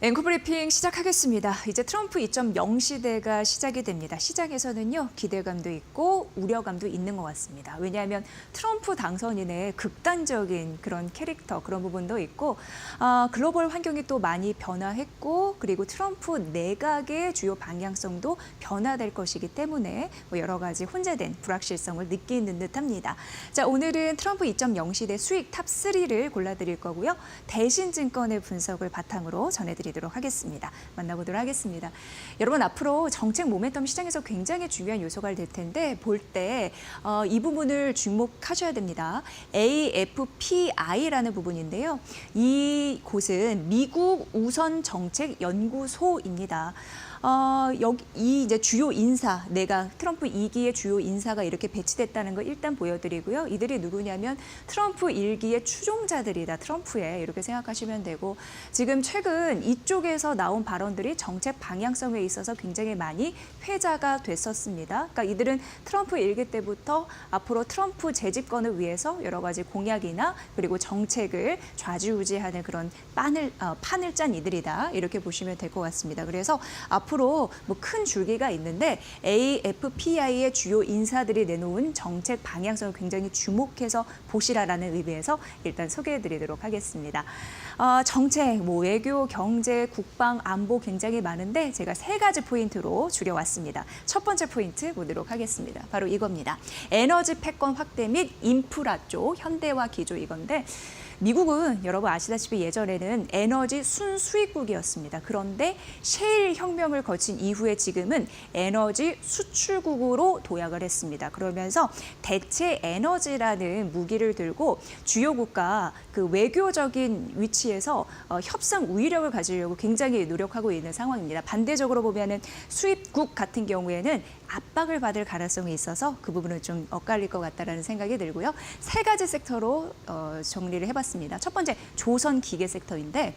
앵커 브리핑 시작하겠습니다. 이제 트럼프 2.0 시대가 시작이 됩니다. 시장에서는요, 기대감도 있고 우려감도 있는 것 같습니다. 왜냐하면 트럼프 당선인의 극단적인 그런 캐릭터, 그런 부분도 있고 글로벌 환경이 또 많이 변화했고, 그리고 트럼프 내각의 주요 방향성도 변화될 것이기 때문에 여러 가지 혼재된 불확실성을 느끼는 듯합니다. 자, 오늘은 트럼프 2.0 시대 수익 탑3를 골라드릴 거고요. 대신증권의 분석을 바탕으로 전해드리도록 하겠습니다. 만나보도록 하겠습니다. 여러분, 앞으로 정책 모멘텀 시장에서 굉장히 중요한 요소가 될 텐데 볼 때 이 부분을 주목하셔야 됩니다. AFPI라는 부분인데요. 이 곳은 미국 우선 정책 연구소입니다. 여기 이제 주요 인사, 내각 트럼프 2기의 주요 인사가 이렇게 배치됐다는 거 일단 보여드리고요. 이들이 누구냐면 트럼프 1기의 추종자들이다. 트럼프에 이렇게 생각하시면 되고, 지금 최근 이쪽에서 나온 발언들이 정책 방향성에 있어서 굉장히 많이 회자가 됐었습니다. 그러니까 이들은 트럼프 1기 때부터 앞으로 트럼프 재집권을 위해서 여러 가지 공약이나 그리고 정책을 좌지우지하는 그런 판을 짠 이들이다. 이렇게 보시면 될 것 같습니다. 그래서 앞으로 뭐 큰 줄기가 있는데 AFPI의 주요 인사들이 내놓은 정책 방향성을 굉장히 주목해서 보시라라는 의미에서 일단 소개해드리도록 하겠습니다. 정책, 외교, 경제, 국방, 안보 굉장히 많은데 제가 3가지 포인트로 줄여왔습니다. 첫 번째 포인트 보도록 하겠습니다. 바로 이겁니다. 에너지 패권 확대 및 인프라 쪽 현대화 기조 이건데, 미국은 여러분 아시다시피 예전에는 에너지 순수입국이었습니다. 그런데 셰일 혁명을 거친 이후에 지금은 에너지 수출국으로 도약을 했습니다. 그러면서 대체 에너지라는 무기를 들고 주요 국가 그 외교적인 위치에서 협상 우위력을 가지려고 굉장히 노력하고 있는 상황입니다. 반대적으로 보면은 수입국 같은 경우에는 압박을 받을 가능성이 있어서 그 부분은 좀 엇갈릴 것 같다라는 생각이 들고요. 3가지 섹터로 정리를 해봤습니다. 첫 번째, 조선 기계 섹터인데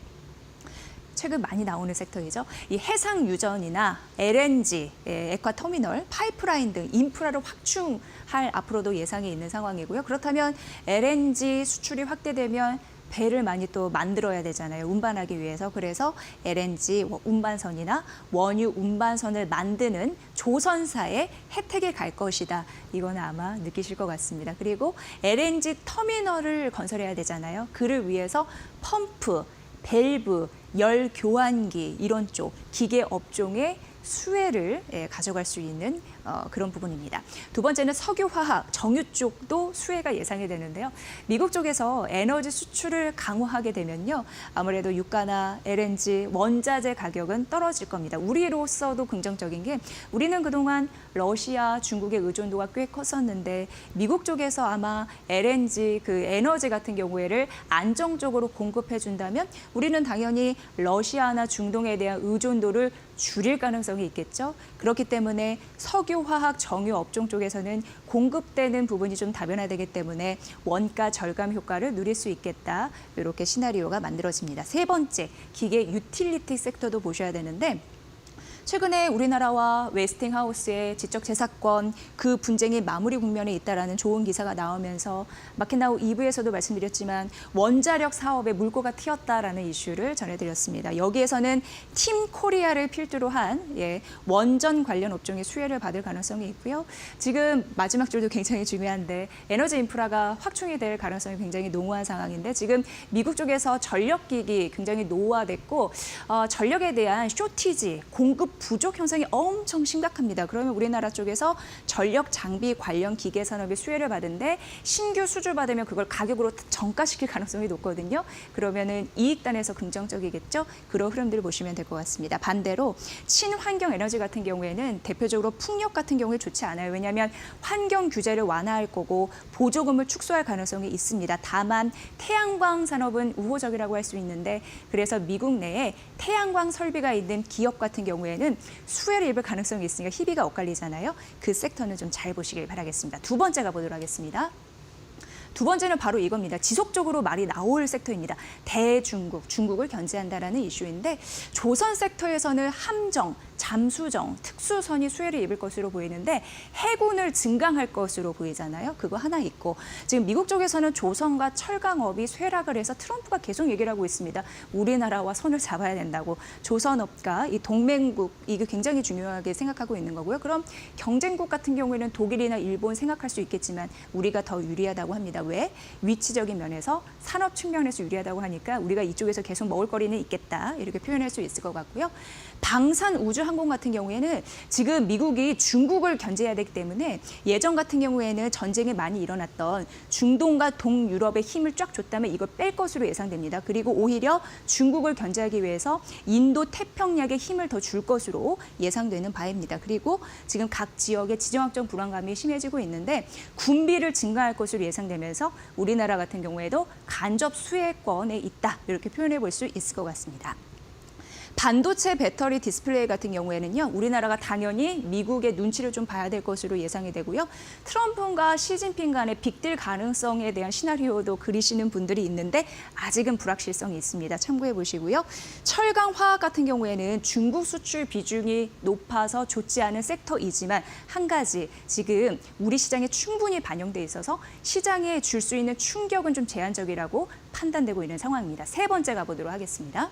최근 많이 나오는 섹터이죠. 이 해상 유전이나 LNG, 액화터미널, 파이프라인 등 인프라를 확충할 앞으로도 예상이 있는 상황이고요. 그렇다면 LNG 수출이 확대되면 배를 많이 또 만들어야 되잖아요. 운반하기 위해서. 그래서 LNG 운반선이나 원유 운반선을 만드는 조선사의 혜택이 갈 것이다. 이거는 아마 느끼실 것 같습니다. 그리고 LNG 터미널을 건설해야 되잖아요. 그를 위해서 펌프, 밸브, 열 교환기 이런 쪽 기계 업종의 수혜를 가져갈 수 있는 그런 부분입니다. 두 번째는 석유화학, 정유 쪽도 수혜가 예상이 되는데요. 미국 쪽에서 에너지 수출을 강화하게 되면요, 아무래도 유가나 LNG, 원자재 가격은 떨어질 겁니다. 우리로서도 긍정적인 게, 우리는 그동안 러시아, 중국의 의존도가 꽤 컸었는데 미국 쪽에서 아마 LNG, 그 에너지 같은 경우에를 안정적으로 공급해 준다면 우리는 당연히 러시아나 중동에 대한 의존도를 줄일 가능성이 있겠죠. 그렇기 때문에 석유화학 정유 업종 쪽에서는 공급되는 부분이 좀 다변화되기 때문에 원가 절감 효과를 누릴 수 있겠다. 이렇게 시나리오가 만들어집니다. 3번째, 기계 유틸리티 섹터도 보셔야 되는데, 최근에 우리나라와 웨스팅하우스의 지적재산권 그 분쟁이 마무리 국면에 있다라는 좋은 기사가 나오면서 마켓나우 2부에서도 말씀드렸지만 원자력 사업에 물꼬가 튀었다라는 이슈를 전해드렸습니다. 여기에서는 팀 코리아를 필두로 한 원전 관련 업종의 수혜를 받을 가능성이 있고요. 지금 마지막 줄도 굉장히 중요한데 에너지 인프라가 확충이 될 가능성이 굉장히 농후한 상황인데, 지금 미국 쪽에서 전력기기 굉장히 노후화됐고 전력에 대한 쇼티지, 공급 부족 현상이 엄청 심각합니다. 그러면 우리나라 쪽에서 전력 장비 관련 기계 산업의 수혜를 받은데 신규 수주 받으면 그걸 가격으로 정가시킬 가능성이 높거든요. 그러면은 이익단에서 긍정적이겠죠. 그런 흐름들을 보시면 될 것 같습니다. 반대로 친환경 에너지 같은 경우에는 대표적으로 풍력 같은 경우에 좋지 않아요. 왜냐하면 환경 규제를 완화할 거고 보조금을 축소할 가능성이 있습니다. 다만 태양광 산업은 우호적이라고 할 수 있는데, 그래서 미국 내에 태양광 설비가 있는 기업 같은 경우에는 수혜를 입을 가능성이 있으니까 희비가 엇갈리잖아요. 그 섹터는 좀 잘 보시길 바라겠습니다. 두 번째 가보도록 하겠습니다. 두 번째는 바로 이겁니다. 지속적으로 말이 나올 섹터입니다. 대중국, 중국을 견제한다라는 이슈인데, 조선 섹터에서는 함정, 잠수정, 특수선이 수혜를 입을 것으로 보이는데 해군을 증강할 것으로 보이잖아요. 그거 하나 있고 지금 미국 쪽에서는 조선과 철강업이 쇠락을 해서 트럼프가 계속 얘기를 하고 있습니다. 우리나라와 손을 잡아야 된다고. 조선업과 이 동맹국 이게 굉장히 중요하게 생각하고 있는 거고요. 그럼 경쟁국 같은 경우에는 독일이나 일본 생각할 수 있겠지만 우리가 더 유리하다고 합니다. 왜? 위치적인 면에서 산업 측면에서 유리하다고 하니까 우리가 이쪽에서 계속 먹을 거리는 있겠다. 이렇게 표현할 수 있을 것 같고요. 방산 우주항공 같은 경우에는 지금 미국이 중국을 견제해야 되기 때문에 예전 같은 경우에는 전쟁이 많이 일어났던 중동과 동유럽에 힘을 쫙 줬다면 이걸 뺄 것으로 예상됩니다. 그리고 오히려 중국을 견제하기 위해서 인도 태평양에 힘을 더 줄 것으로 예상되는 바입니다. 그리고 지금 각 지역의 지정학적 불안감이 심해지고 있는데 군비를 증가할 것으로 예상되면서 우리나라 같은 경우에도 간접 수혜권에 있다. 이렇게 표현해 볼 수 있을 것 같습니다. 반도체 배터리 디스플레이 같은 경우에는요, 우리나라가 당연히 미국의 눈치를 좀 봐야 될 것으로 예상이 되고요. 트럼프와 시진핑 간의 빅딜 가능성에 대한 시나리오도 그리시는 분들이 있는데 아직은 불확실성이 있습니다. 참고해 보시고요. 철강 화학 같은 경우에는 중국 수출 비중이 높아서 좋지 않은 섹터이지만 한 가지 지금 우리 시장에 충분히 반영돼 있어서 시장에 줄 수 있는 충격은 좀 제한적이라고 판단되고 있는 상황입니다. 세 번째 가보도록 하겠습니다.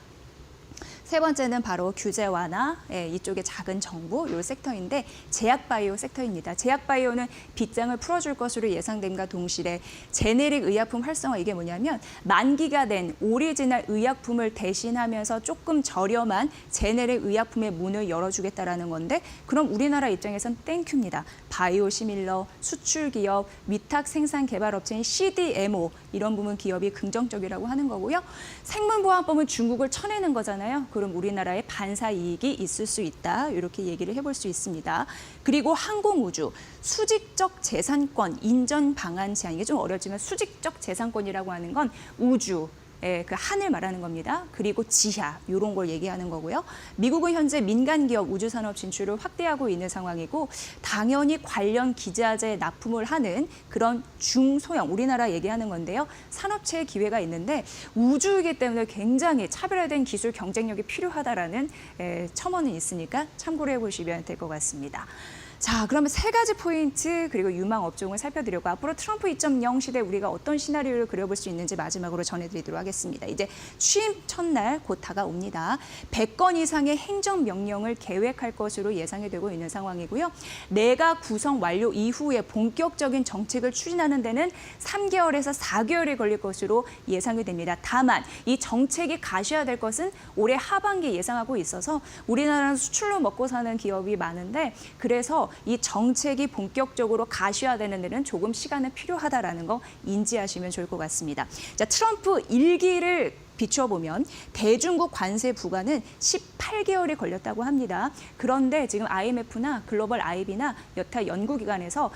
세 번째는 바로 규제 완화, 이쪽에 작은 정부 이 섹터인데 제약바이오 섹터입니다. 제약바이오는 빗장을 풀어줄 것으로 예상됨과 동시에 제네릭 의약품 활성화 이게 뭐냐면 만기가 된 오리지널 의약품을 대신하면서 조금 저렴한 제네릭 의약품의 문을 열어주겠다라는 건데 그럼 우리나라 입장에선 땡큐입니다. 바이오 시밀러, 수출 기업, 위탁 생산 개발 업체인 CDMO 이런 부분 기업이 긍정적이라고 하는 거고요. 생물보안법은 중국을 쳐내는 거잖아요. 그럼 우리나라에 반사 이익이 있을 수 있다. 이렇게 얘기를 해볼 수 있습니다. 그리고 항공우주, 수직적 재산권 인전 방안 제한. 이게 좀 어렵지만 수직적 재산권이라고 하는 건 우주, 그 하늘 말하는 겁니다. 그리고 지하 이런 걸 얘기하는 거고요. 미국은 현재 민간 기업 우주 산업 진출을 확대하고 있는 상황이고 당연히 관련 기자재 납품을 하는 그런 중소형 우리나라 얘기하는 건데요. 산업체의 기회가 있는데 우주이기 때문에 굉장히 차별화된 기술 경쟁력이 필요하다라는 첨언은 있으니까 참고를 해보시면 될 것 같습니다. 자, 그러면 세 가지 포인트 그리고 유망 업종을 살펴드리고 앞으로 트럼프 2.0 시대 우리가 어떤 시나리오를 그려볼 수 있는지 마지막으로 전해드리도록 하겠습니다. 이제 취임 첫날 곧 다가옵니다. 100건 이상의 행정명령을 계획할 것으로 예상이 되고 있는 상황이고요. 내각 구성 완료 이후에 본격적인 정책을 추진하는 데는 3개월에서 4개월이 걸릴 것으로 예상이 됩니다. 다만 이 정책이 가셔야될 것은 올해 하반기 예상하고 있어서 우리나라는 수출로 먹고 사는 기업이 많은데 그래서 이 정책이 본격적으로 가시화되는 데는 조금 시간은 필요하다라는 거 인지하시면 좋을 것 같습니다. 자, 트럼프 1기를 비춰보면 대중국 관세 부과는 18개월이 걸렸다고 합니다. 그런데 지금 IMF나 글로벌 IB나 여타 연구기관에서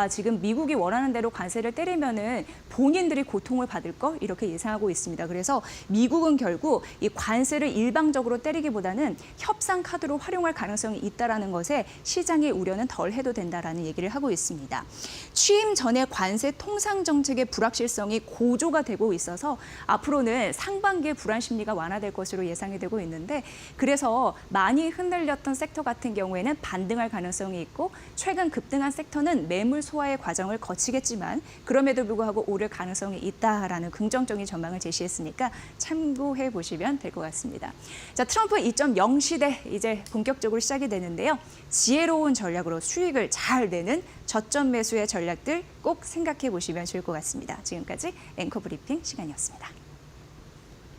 지금 미국이 원하는 대로 관세를 때리면은 본인들이 고통을 받을 거 이렇게 예상하고 있습니다. 그래서 미국은 결국 이 관세를 일방적으로 때리기보다는 협상 카드로 활용할 가능성이 있다라는 것에 시장의 우려는 덜 해도 된다라는 얘기를 하고 있습니다. 취임 전에 관세 통상 정책의 불확실성이 고조가 되고 있어서 앞으로는 상반기에 불안 심리가 완화될 것으로 예상이 되고 있는데 그래서 많이 흔들렸던 섹터 같은 경우에는 반등할 가능성이 있고 최근 급등한 섹터는 매물 소화의 과정을 거치겠지만 그럼에도 불구하고 오를 가능성이 있다라는 긍정적인 전망을 제시했으니까 참고해 보시면 될 것 같습니다. 자, 트럼프 2.0 시대 이제 본격적으로 시작이 되는데요. 지혜로운 전략으로 수익을 잘 내는 저점 매수의 전략들 꼭 생각해 보시면 좋을 것 같습니다. 지금까지 앵커 브리핑 시간이었습니다.